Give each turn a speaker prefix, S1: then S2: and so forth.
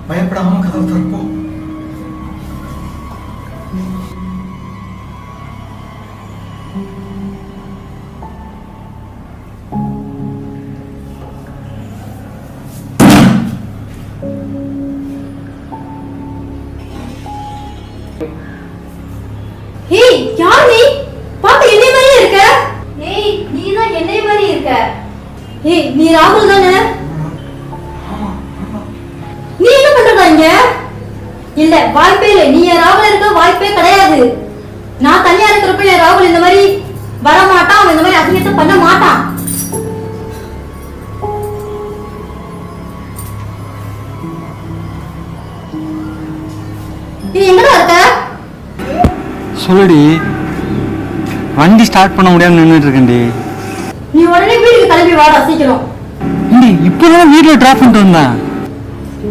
S1: பயப்படாம கதவு திறப்போம்.
S2: ஏய், யார் நீ? பாத்து என்னை மாதிரியே இருக்க. ஏய், நீ தான் என்னை மாதிரி இருக்க. ஏய், நீ ராகுல் தானே? நீ என்ன பண்றதா இங்க? இல்ல, வாய்ப்பே இல்லை. நீ என் ராகுல் இருக்க வாய்ப்பே கிடையாது. நான் தனியா இருக்கிறப்ப என் ராகுல் இந்த மாதிரி வர மாட்டான். அவன் இந்த மாதிரி அசிங்கத்தை பண்ண மாட்டான். நீ எங்கடா இருக்க?
S3: சொல்லுடி. வண்டி ஸ்டார்ட் பண்ண முடியாம நின்றுட்டு இருக்கேன்டி.
S2: நீ உடனே வீட்டுக்கு கிளம்பி வாடா சீக்கிரம்.
S3: இப்பதான் வீட்டுல டிராப் பண்ணிட்டு வந்தேன்.